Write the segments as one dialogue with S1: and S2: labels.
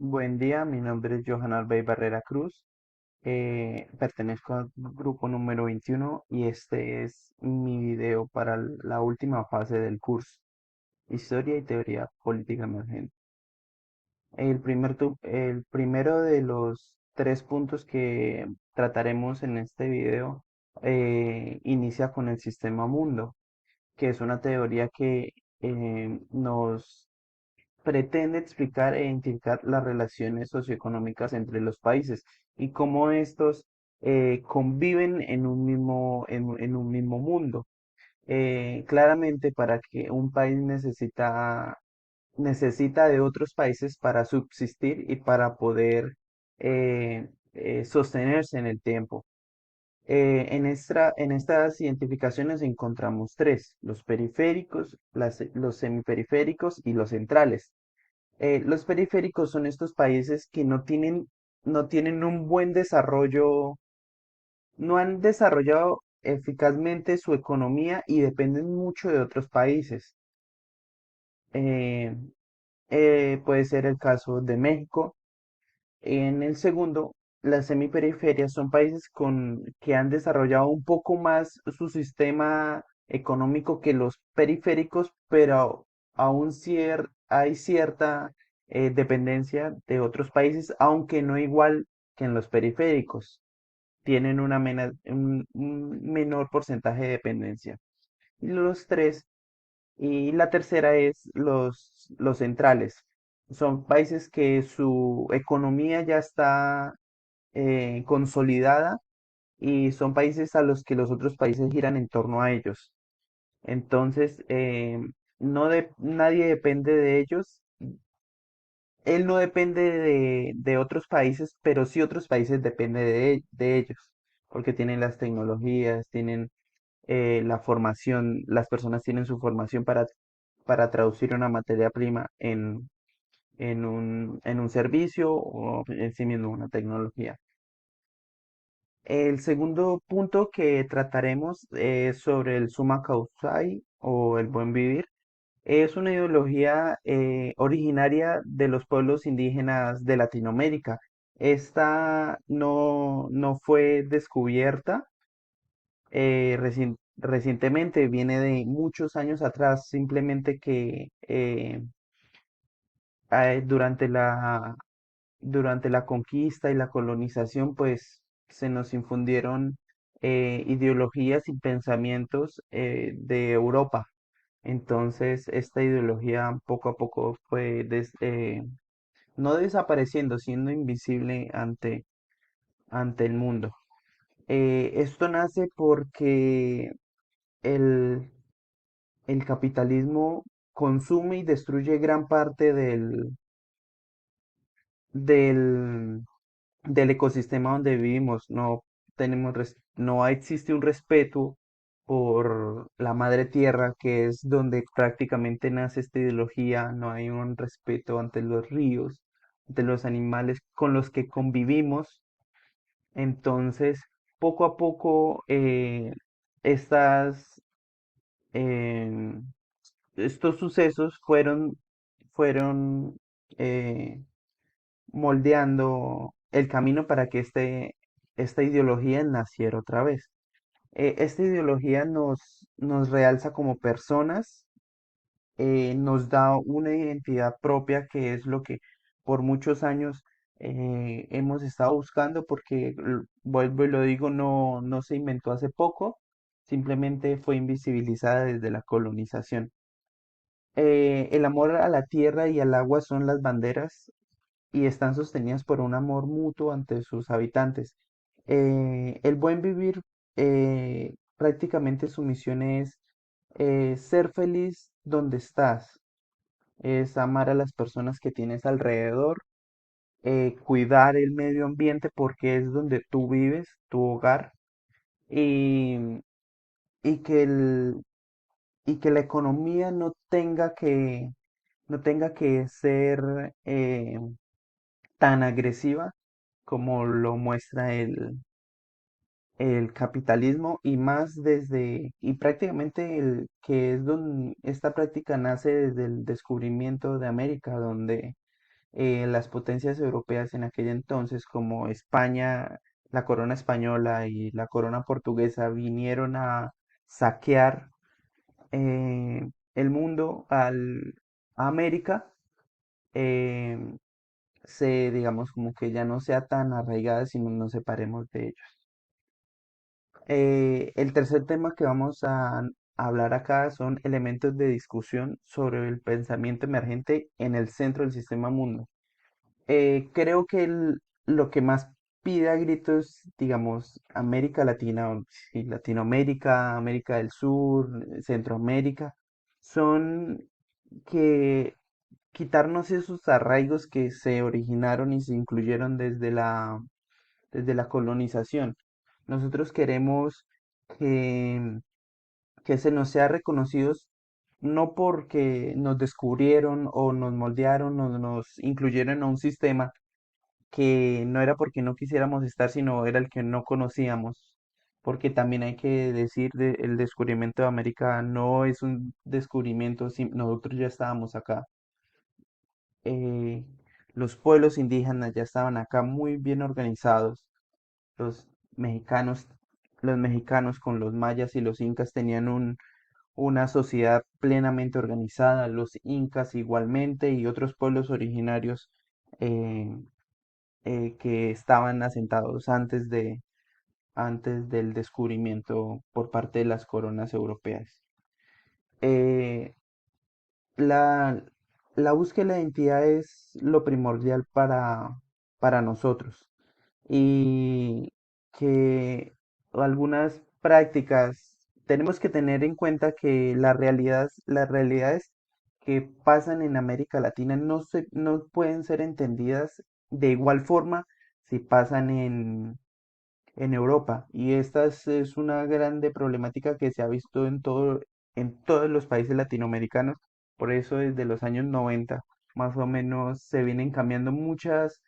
S1: Buen día, mi nombre es Johan Albey Barrera Cruz. Pertenezco al grupo número 21 y este es mi video para la última fase del curso, Historia y Teoría Política Emergente. El primero de los tres puntos que trataremos en este video inicia con el sistema mundo, que es una teoría que nos pretende explicar e identificar las relaciones socioeconómicas entre los países y cómo estos conviven en en un mismo mundo. Claramente, para que un país necesita de otros países para subsistir y para poder sostenerse en el tiempo. En estas identificaciones encontramos tres: los periféricos, los semiperiféricos y los centrales. Los periféricos son estos países que no tienen un buen desarrollo, no han desarrollado eficazmente su economía y dependen mucho de otros países. Eh, Puede ser el caso de México. En el segundo, las semiperiferias son países que han desarrollado un poco más su sistema económico que los periféricos, pero hay cierta dependencia de otros países, aunque no igual que en los periféricos. Tienen un menor porcentaje de dependencia. Y los tres y la tercera es los centrales. Son países que su economía ya está consolidada y son países a los que los otros países giran en torno a ellos. Entonces, nadie depende de ellos. Él no depende de otros países, pero sí otros países dependen de ellos, porque tienen las tecnologías, tienen la formación, las personas tienen su formación para traducir una materia prima en un servicio o en sí mismo una tecnología. El segundo punto que trataremos es sobre el Summa Causai o el buen vivir. Es una ideología originaria de los pueblos indígenas de Latinoamérica. Esta no fue descubierta recientemente, viene de muchos años atrás, simplemente que durante durante la conquista y la colonización, pues se nos infundieron ideologías y pensamientos de Europa. Entonces, esta ideología poco a poco fue no desapareciendo, siendo invisible ante el mundo. Esto nace porque el, el capitalismo consume y destruye gran parte del, del ecosistema donde vivimos. No existe un respeto por la madre tierra, que es donde prácticamente nace esta ideología. No hay un respeto ante los ríos, ante los animales con los que convivimos. Entonces, poco a poco, estas, em, estos sucesos fueron eh, moldeando el camino para que esta ideología naciera otra vez. Esta ideología nos realza como personas, nos da una identidad propia, que es lo que por muchos años hemos estado buscando, porque vuelvo y lo digo, no se inventó hace poco, simplemente fue invisibilizada desde la colonización. El amor a la tierra y al agua son las banderas y están sostenidas por un amor mutuo ante sus habitantes. El buen vivir, prácticamente su misión es ser feliz donde estás, es amar a las personas que tienes alrededor, cuidar el medio ambiente porque es donde tú vives, tu hogar, y, y que y que la economía no tenga que ser tan agresiva como lo muestra el capitalismo, y más y prácticamente que es donde esta práctica nace desde el descubrimiento de América, donde las potencias europeas en aquel entonces, como España, la corona española y la corona portuguesa, vinieron a saquear el mundo a América, eh, digamos, como que ya no sea tan arraigada, sino nos separemos de ellos. El tercer tema que vamos a hablar acá son elementos de discusión sobre el pensamiento emergente en el centro del sistema mundo. Creo que lo que más pide a gritos, digamos, América Latina, o sí, Latinoamérica, América del Sur, Centroamérica, son que quitarnos esos arraigos que se originaron y se incluyeron desde la colonización. Nosotros queremos que, que se nos sea reconocidos no porque nos descubrieron o nos moldearon o nos incluyeron a un sistema que no era porque no quisiéramos estar, sino era el que no conocíamos. Porque también hay que decir, el descubrimiento de América no es un descubrimiento, nosotros ya estábamos acá. eh, los pueblos indígenas ya estaban acá muy bien organizados. Los mexicanos, los mexicanos con los mayas y los incas tenían una sociedad plenamente organizada, los incas igualmente y otros pueblos originarios eh, que estaban asentados antes del descubrimiento por parte de las coronas europeas. Eh, la, la búsqueda de la identidad es lo primordial para nosotros y que algunas prácticas tenemos que tener en cuenta que las realidades que pasan en América Latina no pueden ser entendidas de igual forma si pasan en Europa. Y esta es una grande problemática que se ha visto en todos los países latinoamericanos. Por eso desde los años 90 más o menos se vienen cambiando muchas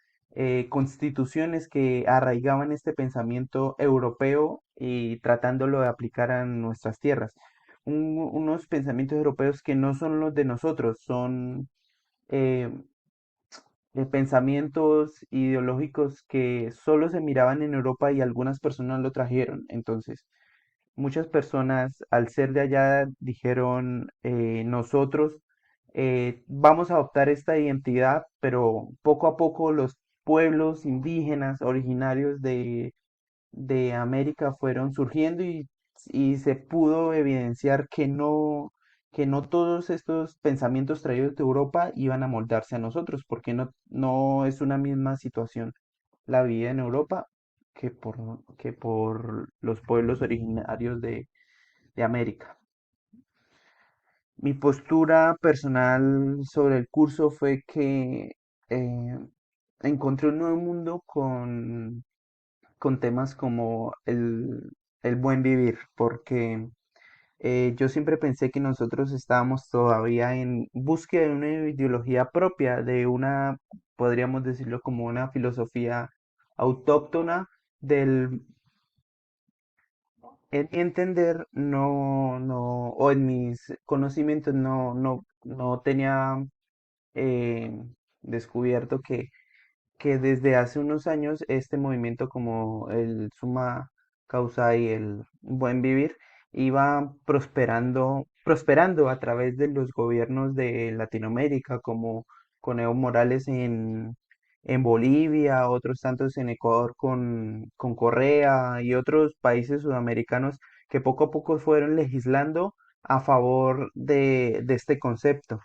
S1: constituciones que arraigaban este pensamiento europeo y tratándolo de aplicar a nuestras tierras. Unos pensamientos europeos que no son los de nosotros, son eh, pensamientos ideológicos que solo se miraban en Europa y algunas personas lo trajeron. Entonces, muchas personas al ser de allá dijeron, nosotros vamos a adoptar esta identidad, pero poco a poco los pueblos indígenas originarios de América fueron surgiendo y se pudo evidenciar que no todos estos pensamientos traídos de Europa iban a moldarse a nosotros, porque no es una misma situación la vida en Europa que por los pueblos originarios de América. Mi postura personal sobre el curso fue que eh, encontré un nuevo mundo con temas como el buen vivir, porque yo siempre pensé que nosotros estábamos todavía en búsqueda de una ideología propia, podríamos decirlo como una filosofía autóctona del, en mi entender, o en mis conocimientos no tenía eh, descubierto que desde hace unos años este movimiento como el Suma Causa y el Buen Vivir iba prosperando a través de los gobiernos de Latinoamérica, como con Evo Morales en Bolivia, otros tantos en Ecuador con Correa y otros países sudamericanos que poco a poco fueron legislando a favor de este concepto.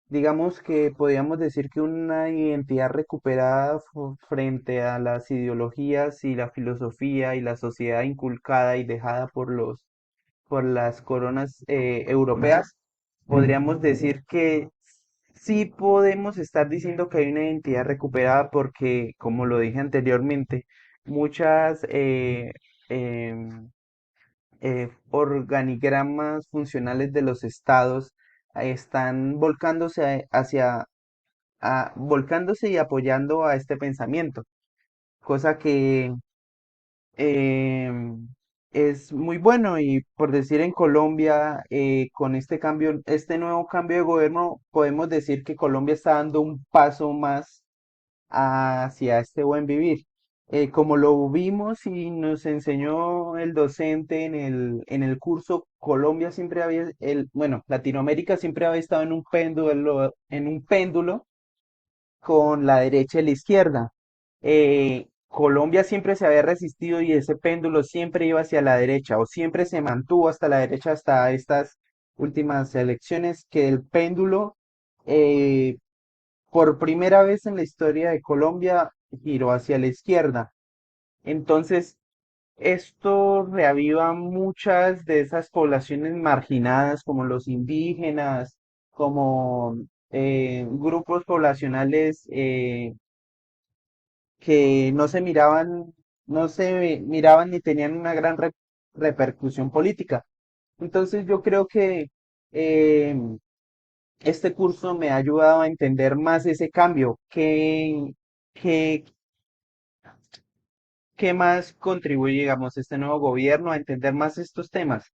S1: Digamos que podríamos decir que una identidad recuperada frente a las ideologías y la filosofía y la sociedad inculcada y dejada por las coronas europeas, podríamos decir que sí podemos estar diciendo que hay una identidad recuperada porque, como lo dije anteriormente, muchas em, organigramas funcionales de los estados están volcándose y apoyando a este pensamiento, cosa que em, es muy bueno y por decir en Colombia, con este cambio, este nuevo cambio de gobierno, podemos decir que Colombia está dando un paso más hacia este buen vivir. Como lo vimos y nos enseñó el docente en el curso, Colombia siempre había, bueno, Latinoamérica siempre había estado en un péndulo con la derecha y la izquierda. Colombia siempre se había resistido y ese péndulo siempre iba hacia la derecha o siempre se mantuvo hasta la derecha hasta estas últimas elecciones que el péndulo eh, por primera vez en la historia de Colombia giró hacia la izquierda. Entonces, esto reaviva muchas de esas poblaciones marginadas como los indígenas, como grupos poblacionales que no se miraban ni tenían una gran repercusión política. Entonces yo creo que eh, este curso me ha ayudado a entender más ese cambio, qué, qué más contribuye, digamos, este nuevo gobierno a entender más estos temas.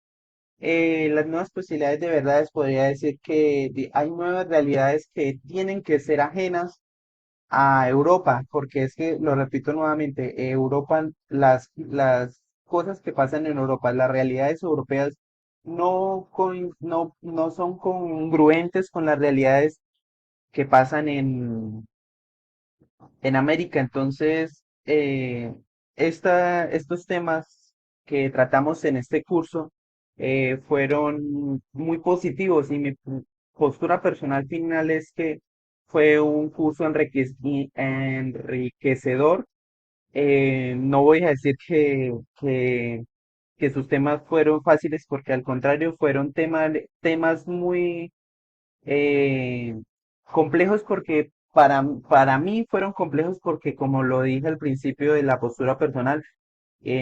S1: Las nuevas posibilidades de verdades podría decir que hay nuevas realidades que tienen que ser ajenas a Europa, porque es que, lo repito nuevamente, Europa, las cosas que pasan en Europa, las realidades europeas no son congruentes con las realidades que pasan en América. Entonces, estos temas que tratamos en este curso fueron muy positivos y mi postura personal final es que fue un curso enriquecedor. No voy a decir que sus temas fueron fáciles porque al contrario fueron temas muy eh, complejos porque para mí fueron complejos porque, como lo dije al principio de la postura personal,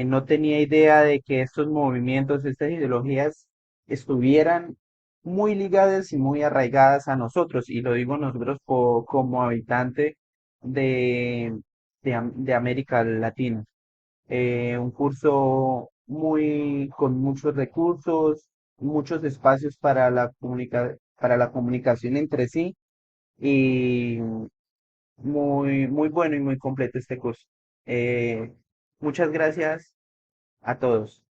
S1: no tenía idea de que estos movimientos, estas ideologías estuvieran muy ligadas y muy arraigadas a nosotros, y lo digo nosotros como habitante de, de América Latina. Un curso con muchos recursos, muchos espacios para para la comunicación entre sí y muy bueno y muy completo este curso. Eh, Muchas gracias a todos.